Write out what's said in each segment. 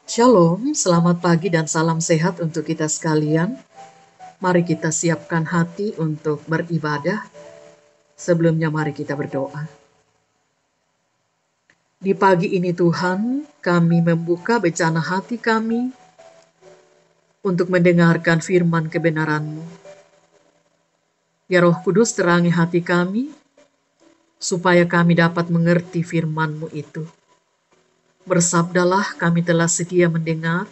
Shalom, selamat pagi dan salam sehat untuk kita sekalian. Mari kita siapkan hati untuk beribadah. Sebelumnya mari kita berdoa. Di pagi ini Tuhan, kami membuka bejana hati kami untuk mendengarkan firman kebenaran-Mu. Ya Roh Kudus, terangi hati kami, supaya kami dapat mengerti firman-Mu itu. Bersabdalah, kami telah setia mendengar.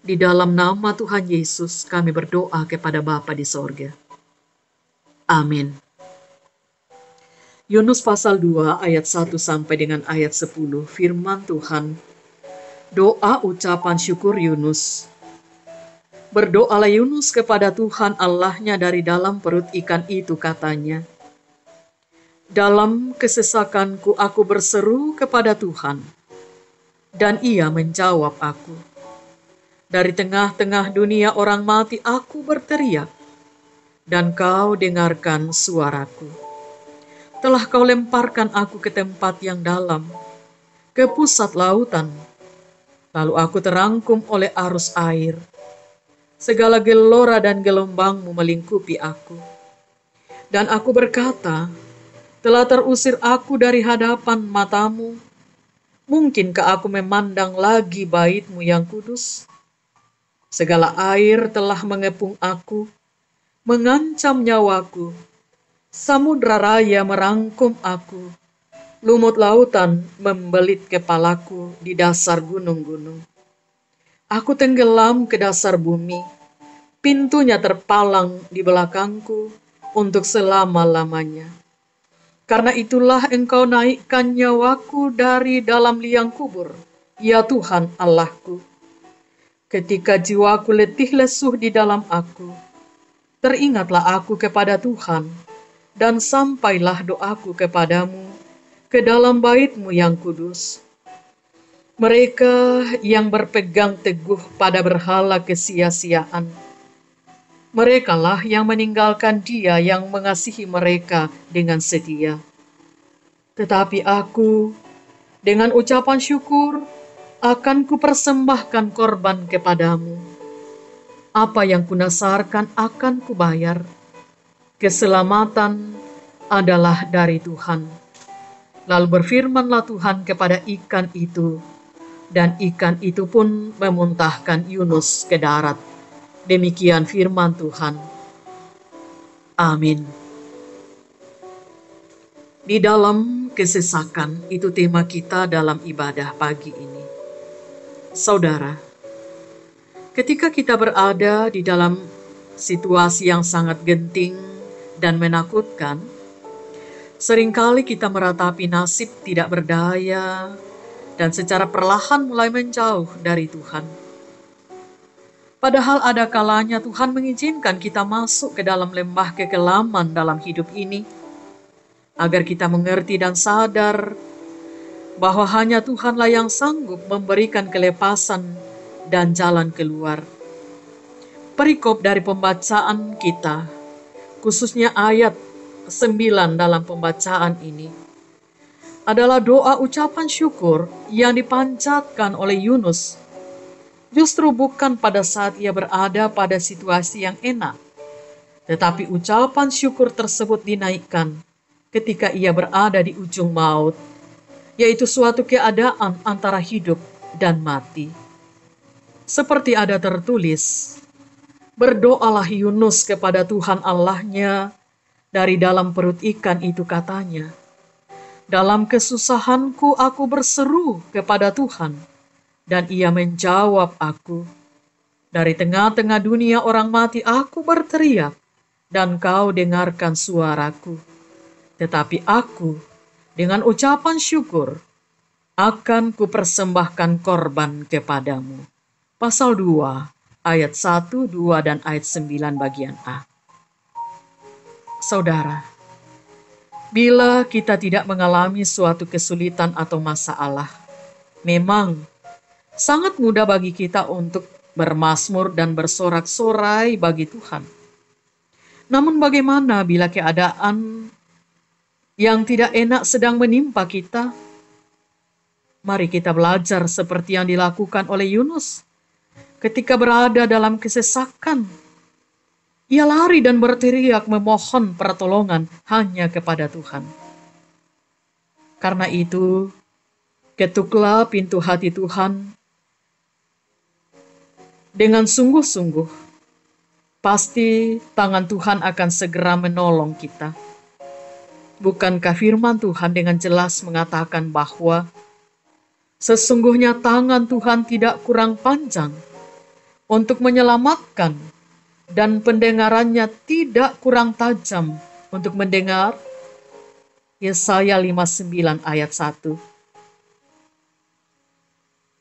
Di dalam nama Tuhan Yesus kami berdoa kepada Bapa di sorga. Amin. Yunus pasal 2 ayat 1 sampai dengan ayat 10, firman Tuhan. Doa ucapan syukur Yunus. Berdoalah Yunus kepada Tuhan Allahnya dari dalam perut ikan itu, katanya. Dalam kesesakanku aku berseru kepada Tuhan, dan Ia menjawab aku. Dari tengah-tengah dunia orang mati aku berteriak, dan Kau dengarkan suaraku. Telah Kau lemparkan aku ke tempat yang dalam, ke pusat lautan. Lalu aku terangkum oleh arus air. Segala gelora dan gelombang-Mu melingkupi aku. Dan aku berkata, telah terusir aku dari hadapan mata-Mu. Mungkinkah aku memandang lagi bait-Mu yang kudus? Segala air telah mengepung aku, mengancam nyawaku. Samudra raya merangkum aku. Lumut lautan membelit kepalaku di dasar gunung-gunung. Aku tenggelam ke dasar bumi. Pintunya terpalang di belakangku untuk selama-lamanya. Karena itulah Engkau naikkan nyawaku dari dalam liang kubur, ya Tuhan Allahku. Ketika jiwaku letih lesuh di dalam aku, teringatlah aku kepada Tuhan, dan sampailah doaku kepadamu ke dalam bait-Mu yang kudus. Mereka yang berpegang teguh pada berhala kesia-siaan, merekalah yang meninggalkan Dia yang mengasihi mereka dengan setia. Tetapi aku, dengan ucapan syukur, akan kupersembahkan korban kepadamu. Apa yang kunasarkan akan kubayar. Keselamatan adalah dari Tuhan. Lalu berfirmanlah Tuhan kepada ikan itu, dan ikan itu pun memuntahkan Yunus ke darat. Demikian firman Tuhan. Amin. Di dalam kesesakan, itu tema kita dalam ibadah pagi ini. Saudara, ketika kita berada di dalam situasi yang sangat genting dan menakutkan, seringkali kita meratapi nasib tidak berdaya dan secara perlahan mulai menjauh dari Tuhan. Padahal ada kalanya Tuhan mengizinkan kita masuk ke dalam lembah kekelaman dalam hidup ini, agar kita mengerti dan sadar bahwa hanya Tuhanlah yang sanggup memberikan kelepasan dan jalan keluar. Perikop dari pembacaan kita, khususnya ayat 9 dalam pembacaan ini, adalah doa ucapan syukur yang dipanjatkan oleh Yunus. Justru bukan pada saat ia berada pada situasi yang enak, tetapi ucapan syukur tersebut dinaikkan ketika ia berada di ujung maut, yaitu suatu keadaan antara hidup dan mati. Seperti ada tertulis, berdoalah Yunus kepada Tuhan Allahnya dari dalam perut ikan itu, katanya. Dalam kesusahanku aku berseru kepada Tuhan, dan Ia menjawab aku. Dari tengah-tengah dunia orang mati aku berteriak, dan Kau dengarkan suaraku. Tetapi aku, dengan ucapan syukur, akan kupersembahkan korban kepadamu. Pasal 2, ayat 1, 2, dan ayat 9 bagian A. Saudara, bila kita tidak mengalami suatu kesulitan atau masalah, memang sangat mudah bagi kita untuk bermazmur dan bersorak-sorai bagi Tuhan. Namun bagaimana bila keadaan yang tidak enak sedang menimpa kita? Mari kita belajar seperti yang dilakukan oleh Yunus ketika berada dalam kesesakan. Ia lari dan berteriak memohon pertolongan hanya kepada Tuhan. Karena itu, ketuklah pintu hati Tuhan dengan sungguh-sungguh. Pasti tangan Tuhan akan segera menolong kita. Bukankah firman Tuhan dengan jelas mengatakan bahwa sesungguhnya tangan Tuhan tidak kurang panjang untuk menyelamatkan, dan pendengarannya tidak kurang tajam untuk mendengar? Yesaya 59 ayat 1.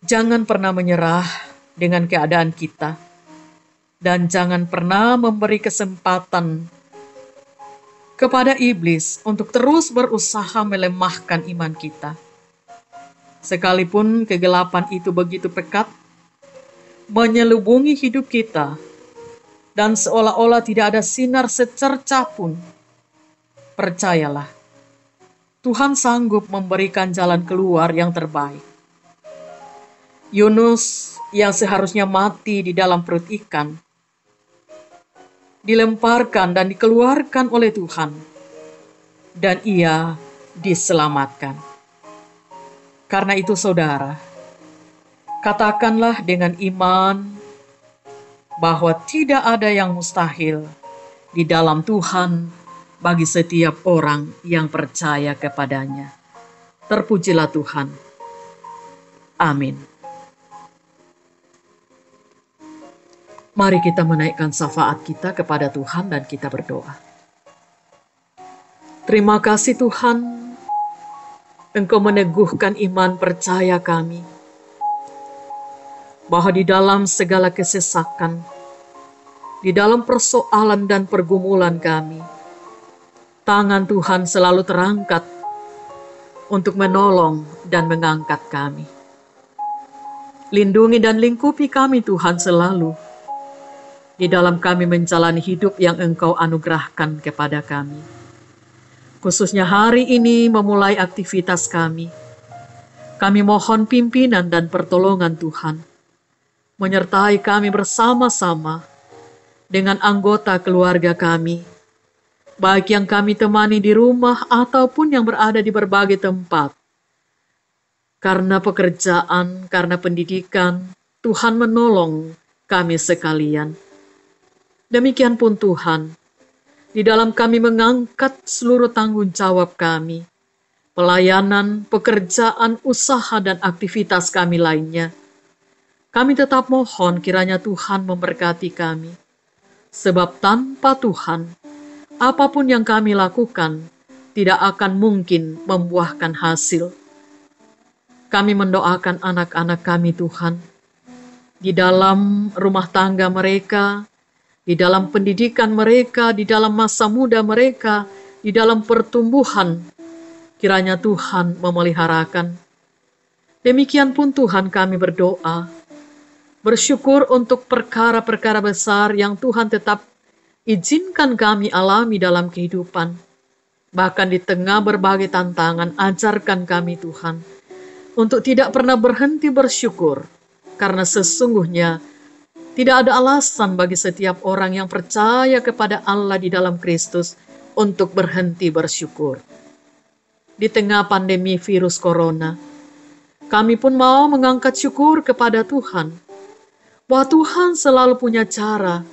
Jangan pernah menyerah dengan keadaan kita, dan jangan pernah memberi kesempatan kepada iblis untuk terus berusaha melemahkan iman kita. Sekalipun kegelapan itu begitu pekat, menyelubungi hidup kita, dan seolah-olah tidak ada sinar secercah pun, percayalah, Tuhan sanggup memberikan jalan keluar yang terbaik. Yunus yang seharusnya mati di dalam perut ikan, dilemparkan dan dikeluarkan oleh Tuhan, dan ia diselamatkan. Karena itu saudara, katakanlah dengan iman bahwa tidak ada yang mustahil di dalam Tuhan bagi setiap orang yang percaya kepadanya. Terpujilah Tuhan. Amin. Mari kita menaikkan syafaat kita kepada Tuhan dan kita berdoa. Terima kasih Tuhan, Engkau meneguhkan iman percaya kami, bahwa di dalam segala kesesakan, di dalam persoalan dan pergumulan kami, tangan Tuhan selalu terangkat untuk menolong dan mengangkat kami. Lindungi dan lingkupi kami Tuhan selalu, di dalam kami menjalani hidup yang Engkau anugerahkan kepada kami. Khususnya hari ini memulai aktivitas kami mohon pimpinan dan pertolongan Tuhan, menyertai kami bersama-sama dengan anggota keluarga kami, baik yang kami temani di rumah ataupun yang berada di berbagai tempat. Karena pekerjaan, karena pendidikan, Tuhan menolong kami sekalian. Demikian pun Tuhan, di dalam kami mengangkat seluruh tanggung jawab kami, pelayanan, pekerjaan, usaha, dan aktivitas kami lainnya, kami tetap mohon kiranya Tuhan memberkati kami. Sebab tanpa Tuhan, apapun yang kami lakukan tidak akan mungkin membuahkan hasil. Kami mendoakan anak-anak kami Tuhan, di dalam rumah tangga mereka, di dalam pendidikan mereka, di dalam masa muda mereka, di dalam pertumbuhan, kiranya Tuhan memeliharakan. Demikian pun Tuhan kami berdoa, bersyukur untuk perkara-perkara besar yang Tuhan tetap izinkan kami alami dalam kehidupan. Bahkan di tengah berbagai tantangan, ajarkan kami Tuhan untuk tidak pernah berhenti bersyukur, karena sesungguhnya tidak ada alasan bagi setiap orang yang percaya kepada Allah di dalam Kristus untuk berhenti bersyukur. Di tengah pandemi virus corona, kami pun mau mengangkat syukur kepada Tuhan, bahwa Tuhan selalu punya cara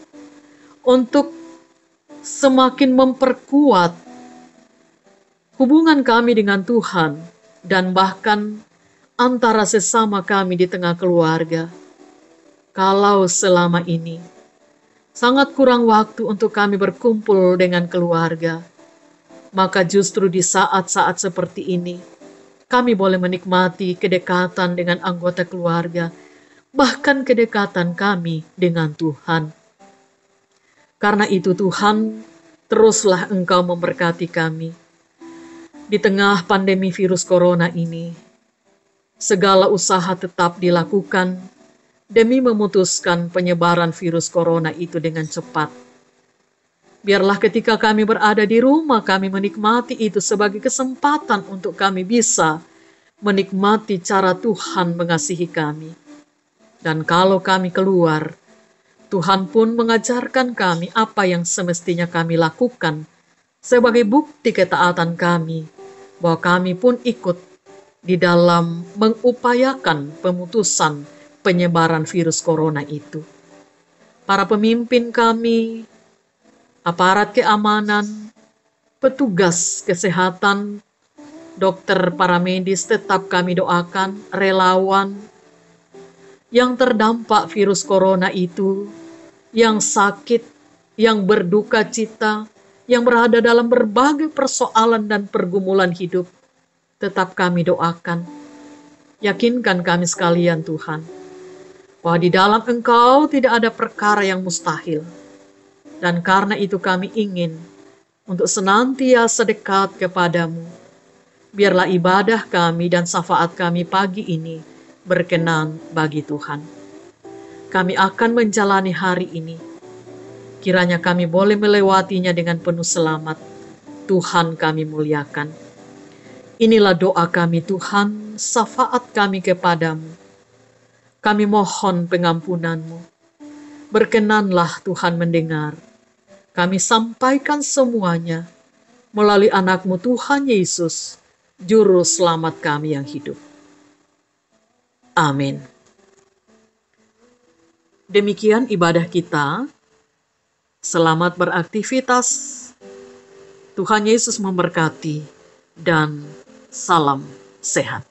untuk semakin memperkuat hubungan kami dengan Tuhan dan bahkan antara sesama kami di tengah keluarga. Kalau selama ini sangat kurang waktu untuk kami berkumpul dengan keluarga, maka justru di saat-saat seperti ini kami boleh menikmati kedekatan dengan anggota keluarga, bahkan kedekatan kami dengan Tuhan. Karena itu Tuhan, teruslah Engkau memberkati kami. Di tengah pandemi virus corona ini, segala usaha tetap dilakukan demi memutuskan penyebaran virus corona itu dengan cepat. Biarlah ketika kami berada di rumah, kami menikmati itu sebagai kesempatan untuk kami bisa menikmati cara Tuhan mengasihi kami. Dan kalau kami keluar, Tuhan pun mengajarkan kami apa yang semestinya kami lakukan sebagai bukti ketaatan kami, bahwa kami pun ikut di dalam mengupayakan pemutusan penyebaran virus corona itu. Para pemimpin kami, aparat keamanan, petugas kesehatan, dokter, para medis tetap kami doakan, relawan yang terdampak virus corona itu, yang sakit, yang berduka cita, yang berada dalam berbagai persoalan dan pergumulan hidup, tetap kami doakan. Yakinkan kami sekalian Tuhan, bahwa di dalam Engkau tidak ada perkara yang mustahil. Dan karena itu kami ingin untuk senantiasa dekat kepadamu. Biarlah ibadah kami dan syafaat kami pagi ini berkenan bagi Tuhan. Kami akan menjalani hari ini. Kiranya kami boleh melewatinya dengan penuh selamat. Tuhan kami muliakan. Inilah doa kami Tuhan, syafaat kami kepadamu. Kami mohon pengampunan-Mu. Berkenanlah Tuhan mendengar. Kami sampaikan semuanya melalui anak-Mu Tuhan Yesus, Juru Selamat kami yang hidup. Amin. Demikian ibadah kita. Selamat beraktivitas. Tuhan Yesus memberkati dan salam sehat.